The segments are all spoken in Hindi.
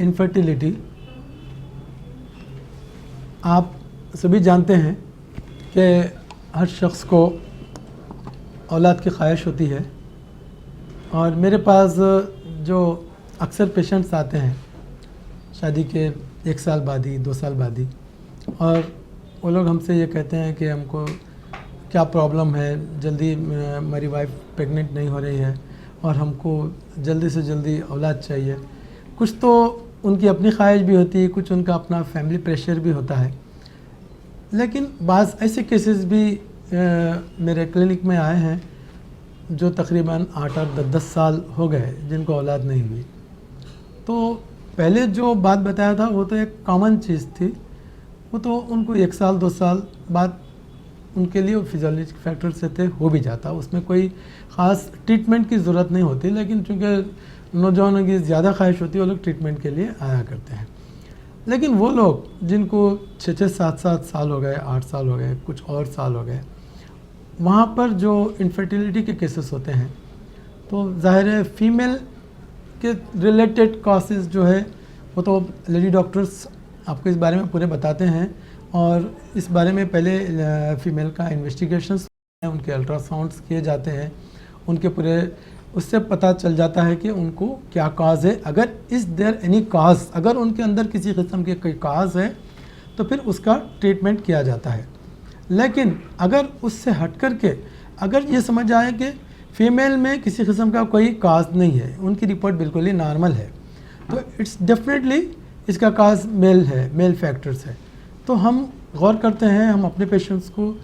इनफर्टिलिटी, आप सभी जानते हैं कि हर शख्स को औलाद की ख्वाहिश होती है। और मेरे पास जो अक्सर पेशेंट्स आते हैं शादी के 1 साल बाद ही, 2 साल बाद ही, और वो लोग हमसे ये कहते हैं कि हमको क्या प्रॉब्लम है, जल्दी मेरी वाइफ प्रेग्नेंट नहीं हो रही है और हमको जल्दी से जल्दी औलाद चाहिए। कुछ तो उनकी अपनी ख्वाहिश भी होती है, कुछ उनका अपना फैमिली प्रेशर भी होता है। लेकिन बाज़ ऐसे केसेस भी मेरे क्लिनिक में आए हैं जो तकरीबन 8 और 10 साल हो गए जिनको औलाद नहीं हुई। तो पहले जो बात बताया था वो तो एक कॉमन चीज़ थी, वो तो उनको 1 साल 2 साल बाद उनके लिए फिजियोलॉजिक फैक्टर से थे हो भी जाता, उसमें कोई ख़ास ट्रीटमेंट की ज़रूरत नहीं होती। लेकिन चूँकि नौजवानों की ज़्यादा ख्वाहिश होती है वो लोग ट्रीटमेंट के लिए आया करते हैं। लेकिन वो लोग जिनको 6-6 7-7 साल हो गए, 8 साल हो गए, कुछ और साल हो गए, वहाँ पर जो इनफर्टिलिटी के केसेस होते हैं तो ज़ाहिर है फीमेल के रिलेटेड कॉसेस जो है वो तो लेडी डॉक्टर्स आपको इस बारे में पूरे बताते हैं। और इस बारे में पहले फ़ीमेल का इन्वेस्टिगेशंस, उनके अल्ट्रासाउंड्स किए जाते हैं, उनके पूरे उससे पता चल जाता है कि उनको क्या काज है। अगर इज़ देयर एनी काज, अगर उनके अंदर किसी किस्म के कोई काज है तो फिर उसका ट्रीटमेंट किया जाता है। लेकिन अगर उससे हट कर के अगर ये समझ आए कि फ़ीमेल में किसी किस्म का कोई काज नहीं है, उनकी रिपोर्ट बिल्कुल ही नॉर्मल है, तो इट्स डेफिनेटली इसका काज मेल है, मेल फैक्टर्स है। तो हम गौर करते हैं, हम अपने पेशेंट्स को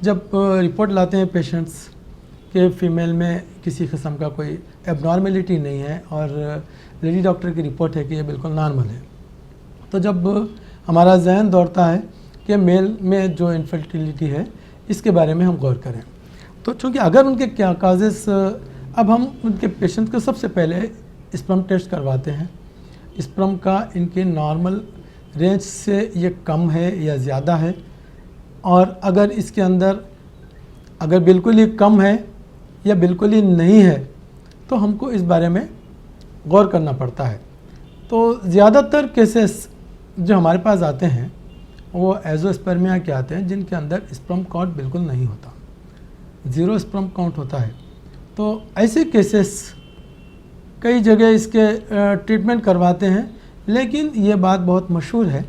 जब रिपोर्ट लाते हैं पेशेंट्स के फ़ीमेल में किसी किस्म का कोई एबनॉर्मेलिटी नहीं है और लेडी डॉक्टर की रिपोर्ट है कि ये बिल्कुल नॉर्मल है, तो जब हमारा जहन दौड़ता है कि मेल में जो इनफर्टिलिटी है इसके बारे में हम गौर करें। तो चूँकि अगर उनके क्या काजेस, अब हम उनके पेशेंट को सबसे पहले स्पर्म टेस्ट करवाते हैं। स्पर्म का इनके नॉर्मल रेंज से ये कम है या ज़्यादा है, और अगर इसके अंदर अगर बिल्कुल ही कम है या बिल्कुल ही नहीं है तो हमको इस बारे में गौर करना पड़ता है। तो ज़्यादातर केसेस जो हमारे पास आते हैं वो एजोस्पर्मिया के आते हैं जिनके अंदर स्पर्म काउंट बिल्कुल नहीं होता, 0 स्पर्म काउंट होता है। तो ऐसे केसेस कई जगह इसके ट्रीटमेंट करवाते हैं। लेकिन ये बात बहुत मशहूर है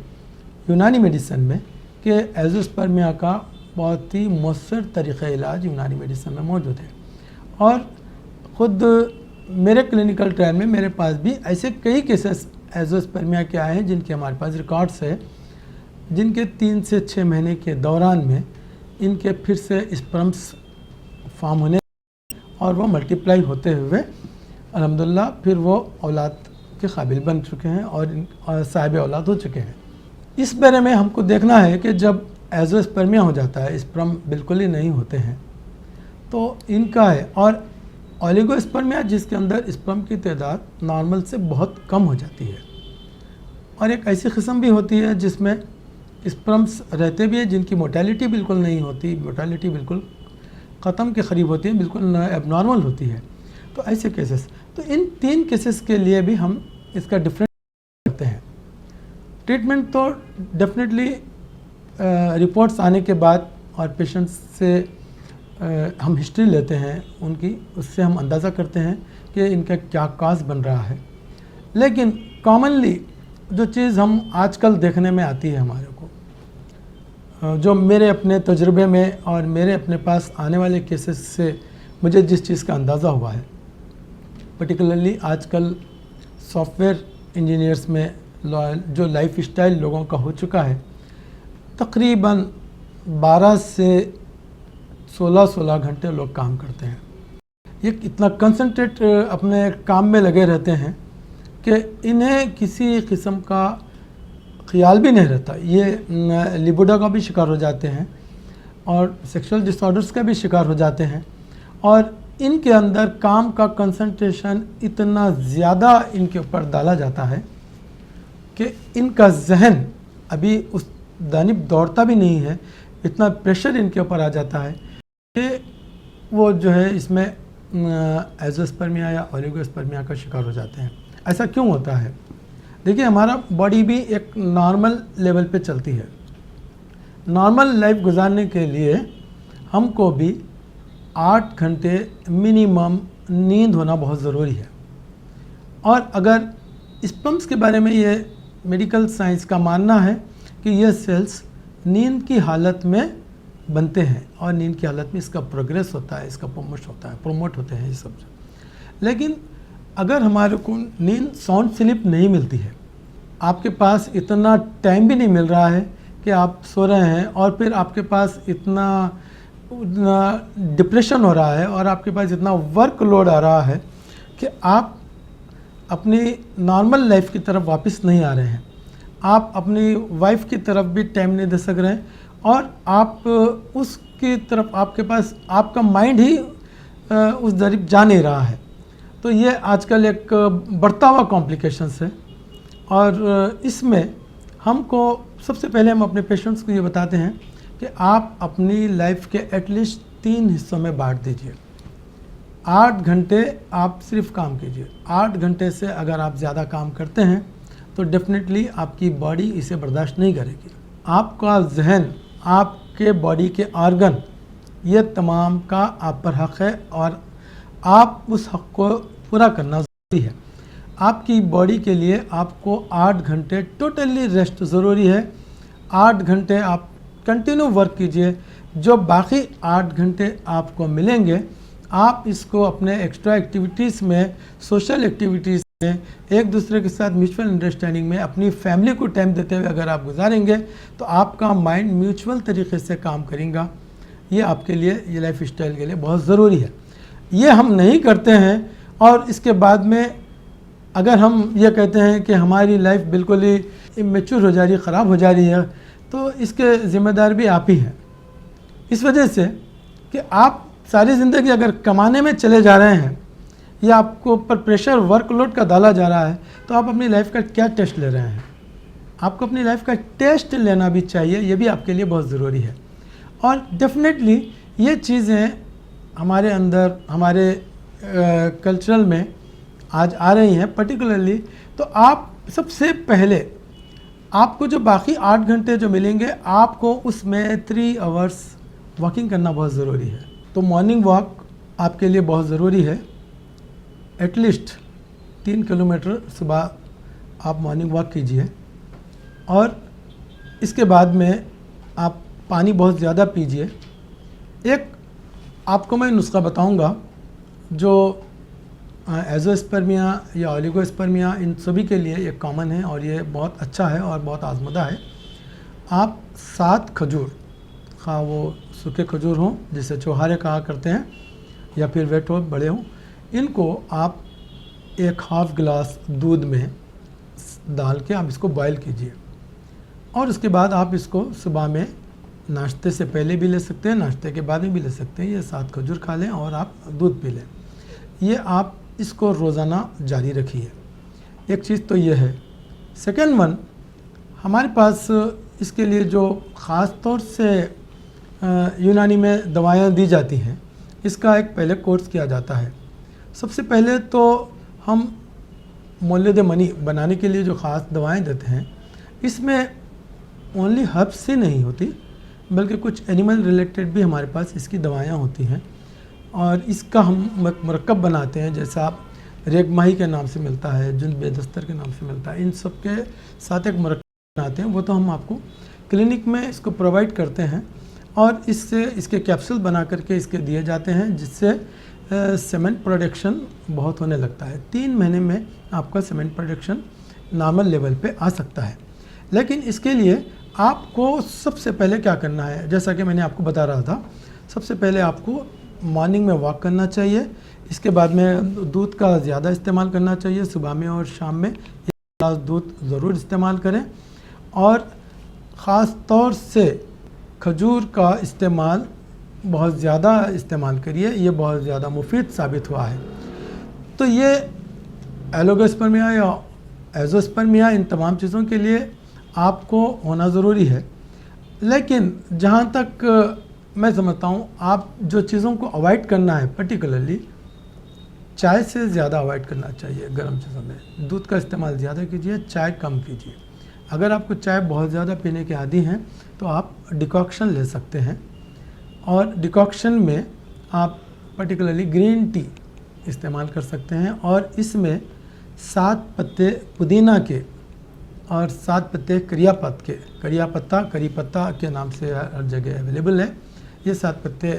यूनानी मेडिसिन में कि एजोस्पर्मिया का बहुत ही मौसर तरीक़ा इलाज यूनानी मेडिसिन में मौजूद है। और ख़ुद मेरे क्लिनिकल ट्रायल में मेरे पास भी ऐसे कई केसेस एजोस्पर्मिया के आए हैं जिनके हमारे पास रिकॉर्ड्स है, जिनके 3 से 6 महीने के दौरान में इनके फिर से स्पर्म्स फॉर्म होने और वो मल्टीप्लाई होते हुए अल्हम्दुलिल्लाह फिर वो औलाद के काबिल बन चुके हैं और साहिब औलाद हो चुके हैं। इस बारे में हमको देखना है कि जब एजोस्पर्मिया हो जाता है, स्पर्म बिल्कुल ही नहीं होते हैं, तो इनका है। और ओलिगोस्पर्मिया जिसके अंदर स्पर्म की तादाद नॉर्मल से बहुत कम हो जाती है, और एक ऐसी किस्म भी होती है जिसमें स्पर्म्स रहते भी हैं जिनकी मोर्टेलिटी बिल्कुल नहीं होती, मोर्टेलिटी बिल्कुल ख़त्म के करीब होती है, बिल्कुल एबनॉर्मल होती है। तो ऐसे केसेस, तो इन 3 केसेस के लिए भी हम इसका डिफरेंट करते हैं। ट्रीटमेंट तो डेफिनेटली रिपोर्ट्स आने के बाद और पेशेंट्स से हम हिस्ट्री लेते हैं उनकी, उससे हम अंदाज़ा करते हैं कि इनका क्या काज बन रहा है। लेकिन कॉमनली जो चीज़ हम आजकल देखने में आती है हमारे को, जो मेरे अपने तजुर्बे में और मेरे अपने पास आने वाले केसेस से मुझे जिस चीज़ का अंदाज़ा हुआ है, पर्टिकुलरली आजकल सॉफ्टवेयर इंजीनियर्स में जो लाइफ स्टाइल लोगों का हो चुका है, तकरीबन 12 से 16 घंटे लोग काम करते हैं। ये इतना कंसंट्रेट अपने काम में लगे रहते हैं कि इन्हें किसी किस्म का ख्याल भी नहीं रहता। ये लिबिडो का भी शिकार हो जाते हैं और सेक्सुअल डिसऑर्डर्स का भी शिकार हो जाते हैं, और इनके अंदर काम का कंसंट्रेशन इतना ज़्यादा इनके ऊपर डाला जाता है कि इनका जहन अभी उस जानिब दौड़ता भी नहीं है। इतना प्रेशर इनके ऊपर आ जाता है कि वो जो है इसमें एजोस्पर्मिया या ओलिगोस्पर्मिया का शिकार हो जाते हैं। ऐसा क्यों होता है? देखिए हमारा बॉडी भी एक नॉर्मल लेवल पे चलती है। नॉर्मल लाइफ गुजारने के लिए हमको भी 8 घंटे मिनिमम नींद होना बहुत ज़रूरी है। और अगर स्पर्म्स के बारे में ये मेडिकल साइंस का मानना है कि ये सेल्स नींद की हालत में बनते हैं और नींद की हालत में इसका प्रोग्रेस होता है, इसका प्रमोट होते हैं ये सब। लेकिन अगर हमारे को नींद साउंड स्लीप नहीं मिलती है, आपके पास इतना टाइम भी नहीं मिल रहा है कि आप सो रहे हैं और फिर आपके पास इतना डिप्रेशन हो रहा है और आपके पास इतना वर्कलोड आ रहा है कि आप अपनी नॉर्मल लाइफ की तरफ वापस नहीं आ रहे हैं, आप अपनी वाइफ की तरफ भी टाइम नहीं दे सक रहे हैं और आप उसकी तरफ आपके पास आपका माइंड ही उस तरफ जा नहीं रहा है। तो ये आजकल एक बढ़ता हुआ कॉम्प्लिकेशंस है। और इसमें हमको सबसे पहले हम अपने पेशेंट्स को ये बताते हैं कि आप अपनी लाइफ के एटलीस्ट 3 हिस्सों में बांट दीजिए। 8 घंटे आप सिर्फ काम कीजिए। 8 घंटे से अगर आप ज़्यादा काम करते हैं तो डेफिनेटली आपकी बॉडी इसे बर्दाश्त नहीं करेगी। आपका जहन, आपके बॉडी के ऑर्गन, ये तमाम का आप पर हक़ है और आप उस हक़ को पूरा करना ज़रूरी है। आपकी बॉडी के लिए आपको 8 घंटे टोटली रेस्ट ज़रूरी है। 8 घंटे आप कंटिन्यू वर्क कीजिए। जो बाकी 8 घंटे आपको मिलेंगे आप इसको अपने एक्स्ट्रा एक्टिविटीज़ में, सोशल एक्टिविटीज़ में, एक दूसरे के साथ म्यूचुअल अंडरस्टैंडिंग में, अपनी फैमिली को टाइम देते हुए अगर आप गुजारेंगे तो आपका माइंड म्यूचुअल तरीके से काम करेगा। ये आपके लिए, ये लाइफ स्टाइल के लिए बहुत ज़रूरी है। ये हम नहीं करते हैं और इसके बाद में अगर हम ये कहते हैं कि हमारी लाइफ बिल्कुल ही इमेच्योर हो जा रही है, ख़राब हो जा रही है, तो इसके ज़िम्मेदार भी आप ही हैं। इस वजह से कि आप सारी ज़िंदगी अगर कमाने में चले जा रहे हैं या आपको ऊपर प्रेशर वर्कलोड का डाला जा रहा है तो आप अपनी लाइफ का क्या टेस्ट ले रहे हैं। आपको अपनी लाइफ का टेस्ट लेना भी चाहिए, ये भी आपके लिए बहुत ज़रूरी है। और डेफिनेटली ये चीज़ें हमारे अंदर, हमारे कल्चरल में आज आ रही हैं पर्टिकुलरली। तो आप सबसे पहले आपको जो बाकी 8 घंटे जो मिलेंगे आपको उसमें 3 आवर्स वॉकिंग करना बहुत ज़रूरी है। तो मॉर्निंग वॉक आपके लिए बहुत ज़रूरी है। एटलीस्ट 3 किलोमीटर सुबह आप मॉर्निंग वॉक कीजिए और इसके बाद में आप पानी बहुत ज़्यादा पीजिए। एक आपको मैं नुस्खा बताऊंगा जो एज़ोस्पर्मिया या ओलिगोस्पर्मिया इन सभी के लिए एक कॉमन है और ये बहुत अच्छा है और बहुत आज़मुदा है। आप 7 खजूर, खा वो सूखे खजूर हों जिसे चौहारे कहा करते हैं या फिर वेट हो, बड़े हों, इनको आप 1/2 गिलास दूध में डाल के आप इसको बॉयल कीजिए और उसके बाद आप इसको सुबह में नाश्ते से पहले भी ले सकते हैं, नाश्ते के बाद में भी ले सकते हैं। ये 7 खजूर खा लें और आप दूध पी लें। ये आप इसको रोज़ाना जारी रखिए। एक चीज़ तो ये है। सेकेंड वन, हमारे पास इसके लिए जो ख़ास तौर से यूनानी में दवाएं दी जाती हैं, इसका एक पहले कोर्स किया जाता है। सबसे पहले तो हम मोल्लेद मनी बनाने के लिए जो ख़ास दवाएं देते हैं, इसमें ओनली हर्ब्स ही नहीं होती बल्कि कुछ एनिमल रिलेटेड भी हमारे पास इसकी दवाएं होती हैं और इसका हम मरकब बनाते हैं। जैसे आप रेगमाही के नाम से मिलता है, जुन बेदस्तर के नाम से मिलता है, इन सब के साथ एक मरकब बनाते हैं। वो तो हम आपको क्लिनिक में इसको प्रोवाइड करते हैं और इससे इसके कैप्सूल बना करके इसके दिए जाते हैं, जिससे सीमेंट प्रोडक्शन बहुत होने लगता है। 3 महीने में आपका सीमेंट प्रोडक्शन नॉर्मल लेवल पे आ सकता है। लेकिन इसके लिए आपको सबसे पहले क्या करना है, जैसा कि मैंने आपको बता रहा था, सबसे पहले आपको मॉर्निंग में वॉक करना चाहिए। इसके बाद में दूध का ज़्यादा इस्तेमाल करना चाहिए। सुबह में और शाम में 1 गिलास दूध ज़रूर इस्तेमाल करें और ख़ास तौर से खजूर का इस्तेमाल बहुत ज़्यादा इस्तेमाल करिए। ये बहुत ज़्यादा मुफीद साबित हुआ है। तो ये एलोगोस्पर्मिया या एज़ोस्पर्मिया, इन तमाम चीज़ों के लिए आपको होना ज़रूरी है। लेकिन जहाँ तक मैं समझता हूँ, आप जो चीज़ों को अवॉइड करना है पर्टिकुलरली, चाय से ज़्यादा अवॉइड करना चाहिए गर्म चीज़ों में। दूध का इस्तेमाल ज़्यादा कीजिए, चाय कम कीजिए। अगर आपको चाय बहुत ज़्यादा पीने के आदी हैं तो आप डिकॉक्शन ले सकते हैं, और डिकॉक्शन में आप पर्टिकुलरली ग्रीन टी इस्तेमाल कर सकते हैं, और इसमें 7 पत्ते पुदीना के और 7 पत्ते करी पत्ता के नाम से हर जगह अवेलेबल है। ये 7 पत्ते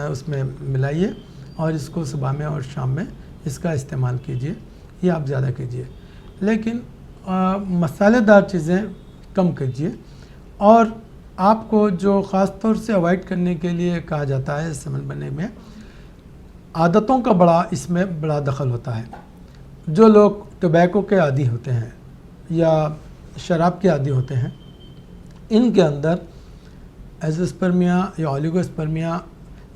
उसमें मिलाइए और इसको सुबह में और शाम में इसका इस्तेमाल कीजिए। ये आप ज़्यादा कीजिए, लेकिन मसालेदार चीज़ें कम कीजिए। और आपको जो ख़ास तौर से अवॉइड करने के लिए कहा जाता है समन बनने में, आदतों का इसमें बड़ा दखल होता है। जो लोग टोबैको के आदी होते हैं या शराब के आदी होते हैं, इनके अंदर एज़ोस्पर्मिया या ओलिगोस्पर्मिया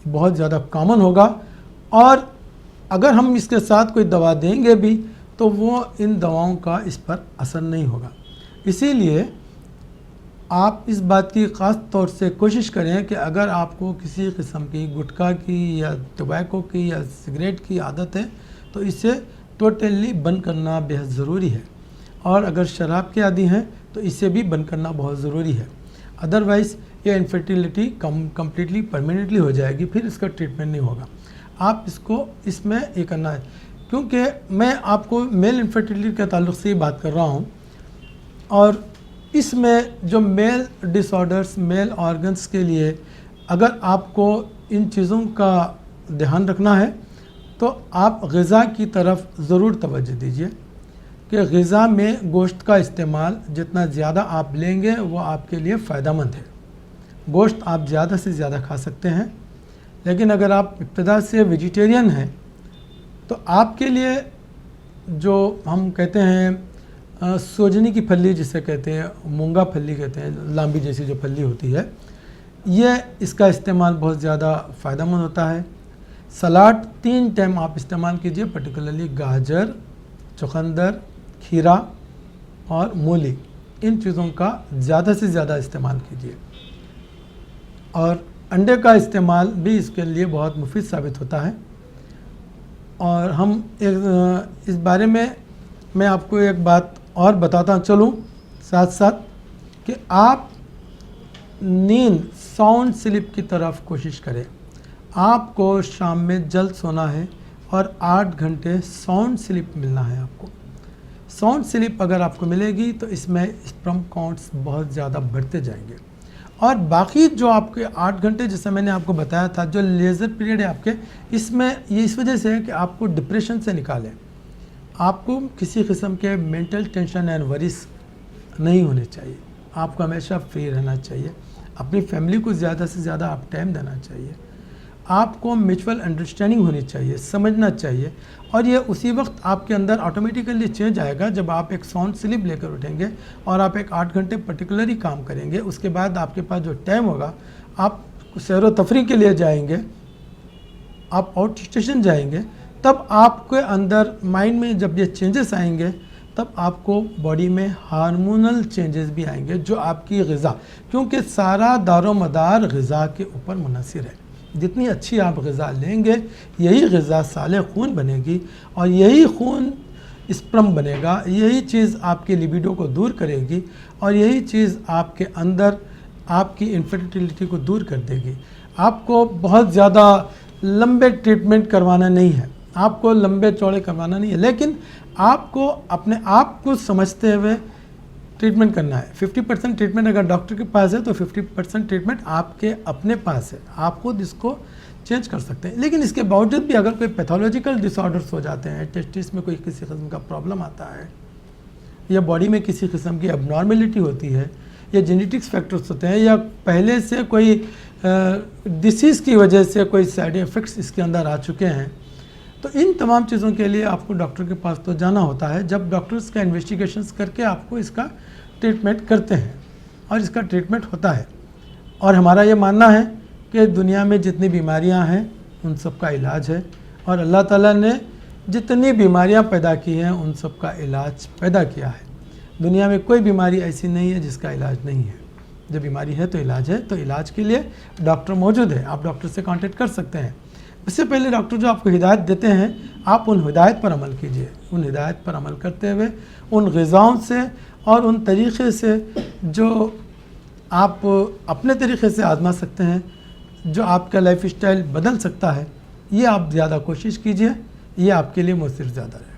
बहुत ज़्यादा कॉमन होगा, और अगर हम इसके साथ कोई दवा देंगे भी तो वो इन दवाओं का इस पर असर नहीं होगा। इसीलिए आप इस बात की ख़ास तौर से कोशिश करें कि अगर आपको किसी किस्म की गुटखा की या टोबैको की या सिगरेट की आदत है तो इसे टोटली बंद करना बेहद ज़रूरी है, और अगर शराब के आदी हैं तो इसे भी बंद करना बहुत ज़रूरी है। अदरवाइज़ ये इनफर्टिलिटी कम्प्लीटली परमानेंटली हो जाएगी, फिर इसका ट्रीटमेंट नहीं होगा। आप इसको इसमें ये करना है, क्योंकि मैं आपको मेल इनफर्टिलिटी के ताल्लुक़ से ही बात कर रहा हूँ, और इसमें जो मेल डिसऑर्डर्स, मेल ऑर्गन्स के लिए अगर आपको इन चीज़ों का ध्यान रखना है तो आप ग़िज़ा की तरफ ज़रूर तवज्जो दीजिए कि ग़िज़ा में गोश्त का इस्तेमाल जितना ज़्यादा आप लेंगे वो आपके लिए फ़ायदेमंद है। गोश्त आप ज़्यादा से ज़्यादा खा सकते हैं, लेकिन अगर आप इब्तिदा से वेजिटेरियन हैं तो आपके लिए जो हम कहते हैं सोजनी की फली जिसे कहते हैं, मूंगा फली कहते हैं, लांबी जैसी जो फली होती है, ये इसका इस्तेमाल बहुत ज़्यादा फ़ायदेमंद होता है। सलाद 3 टाइम आप इस्तेमाल कीजिए, पर्टिकुलरली गाजर, चुकंदर, खीरा और मूली, इन चीज़ों का ज़्यादा से ज़्यादा इस्तेमाल कीजिए। और अंडे का इस्तेमाल भी इसके लिए बहुत मुफीद साबित होता है। और हम इस बारे में मैं आपको एक बात और बताता चलूँ साथ साथ कि आप नींद, साउंड स्लीप की तरफ कोशिश करें। आपको शाम में जल्द सोना है और 8 घंटे साउंड स्लीप मिलना है आपको। साउंड स्लीप अगर आपको मिलेगी तो इसमें स्पर्म काउंट्स बहुत ज़्यादा बढ़ते जाएंगे। और बाकी जो आपके 8 घंटे, जैसे मैंने आपको बताया था, जो लेज़र पीरियड है आपके, इसमें ये इस वजह से है कि आपको डिप्रेशन से निकालें, आपको किसी किस्म के मेंटल टेंशन एंड वरीज नहीं होने चाहिए। आपको हमेशा फ्री रहना चाहिए, अपनी फैमिली को ज़्यादा से ज़्यादा आप टाइम देना चाहिए, आपको म्यूचुअल अंडरस्टैंडिंग होनी चाहिए, समझना चाहिए। और ये उसी वक्त आपके अंदर ऑटोमेटिकली चेंज आएगा जब आप एक साउंड स्लीप लेकर उठेंगे और आप एक 8 घंटे पर्टिकुलरली काम करेंगे। उसके बाद आपके पास जो टाइम होगा, आप सैर व तफरी के लिए जाएंगे, आप आउट स्टेशन जाएंगे, तब आपके अंदर माइंड में जब ये चेंजेस आएंगे तब आपको बॉडी में हार्मोनल चेंजेस भी आएंगे, जो आपकी ग़िज़ा, क्योंकि सारा दारोमदार ग़िज़ा के ऊपर मुनहसर है। जितनी अच्छी आप ग़िज़ा लेंगे, यही ग़िज़ा साले खून बनेगी और यही खून स्पर्म बनेगा, यही चीज़ आपके लिबिडो को दूर करेगी और यही चीज़ आपके अंदर आपकी इनफर्टिलिटी को दूर कर देगी। आपको बहुत ज़्यादा लंबे ट्रीटमेंट करवाना नहीं है, आपको लंबे चौड़े करवाना नहीं है, लेकिन आपको अपने आप को समझते हुए ट्रीटमेंट करना है। 50% ट्रीटमेंट अगर डॉक्टर के पास है तो 50% ट्रीटमेंट आपके अपने पास है, आप खुद इसको चेंज कर सकते हैं। लेकिन इसके बावजूद भी अगर कोई पैथोलॉजिकल डिसऑर्डर्स हो जाते हैं, टेस्टिस में कोई किसी किस्म का प्रॉब्लम आता है, या बॉडी में किसी किस्म की एबनॉर्मेलिटी होती है, या जेनेटिक्स फैक्टर्स होते हैं, या पहले से कोई डिसीज़ की वजह से कोई साइड इफ़ेक्ट्स इसके अंदर आ चुके हैं, तो इन तमाम चीज़ों के लिए आपको डॉक्टर के पास तो जाना होता है। जब डॉक्टर्स का इन्वेस्टिगेशंस करके आपको इसका ट्रीटमेंट करते हैं और इसका ट्रीटमेंट होता है। और हमारा ये मानना है कि दुनिया में जितनी बीमारियां हैं उन सब का इलाज है, और अल्लाह ताला ने जितनी बीमारियां पैदा की हैं उन सब का इलाज पैदा किया है। दुनिया में कोई बीमारी ऐसी नहीं है जिसका इलाज नहीं है। जब बीमारी है तो इलाज है, तो इलाज के लिए डॉक्टर मौजूद है, आप डॉक्टर से कांटेक्ट कर सकते हैं। उससे पहले डॉक्टर जो आपको हिदायत देते हैं, आप उन हिदायत पर अमल कीजिए। उन हिदायत पर अमल करते हुए उन ग़िज़ाओं से और उन तरीक़े से जो आप अपने तरीक़े से आज़मा सकते हैं, जो आपका लाइफ स्टाइल बदल सकता है, ये आप ज़्यादा कोशिश कीजिए, ये आपके लिए मुअस्सिर ज़्यादा है।